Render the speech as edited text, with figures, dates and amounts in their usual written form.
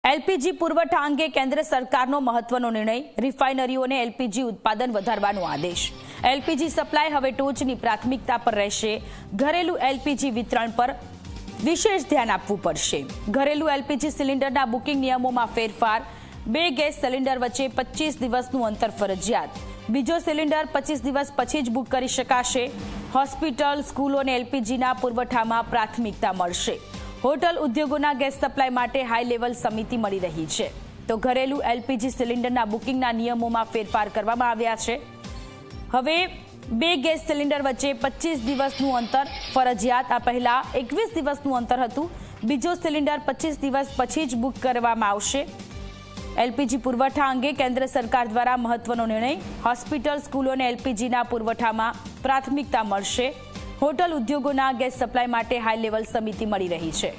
LPG પુરવઠા અંગે કેન્દ્ર સરકારનો મહત્વનો નિર્ણય, રિફાઇનરીઓને એલપીજી ઉત્પાદન વધારવાનો આદેશ। એલપીજી સપ્લાય હવે ટોચની પ્રાથમિકતા પર રહેશે। ઘરેલું એલપીજી વિતરણ પર વિશેષ ધ્યાન આપવું પડશે। ઘરેલું એલપીજી સિલિન્ડરના બુકિંગ નિયમોમાં ફેરફાર। 2 ગેસ સિલિન્ડર વચ્ચે 25 દિવસનું અંતર ફરજિયાત। બીજો સિલિન્ડર 25 દિવસ પછી જ બુક કરી શકાશે। હોસ્પિટલ, સ્કૂલોને એલપીજીના પુરવઠામાં પ્રાથમિકતા મળશે। હોટલ ઉદ્યોગોના ગેસ સપ્લાય માટે હાઈ લેવલ સમિતિ મળી રહી છે। તો ઘરેલું એલપીજી સિલિન્ડરના બુકિંગના નિયમોમાં ફેરફાર કરવામાં આવ્યા છે। હવે 2 ગેસ સિલિન્ડર વચ્ચે 25 દિવસનું અંતર ફરજિયાત। આ પહેલા 21 દિવસનું અંતર હતું। બીજો સિલિન્ડર 25 દિવસ પછી જ બુક કરવામાં આવશે। એલપીજી પુરવઠા અંગે કેન્દ્ર સરકાર દ્વારા મહત્વનો નિર્ણય। હોસ્પિટલ, સ્કૂલોને એલપીજીના પુરવઠામાં પ્રાથમિકતા મળશે। હોટલ ઉદ્યોગોના ગેસ સપ્લાય માટે હાઈ લેવલ સમિતિ મળી રહી છે।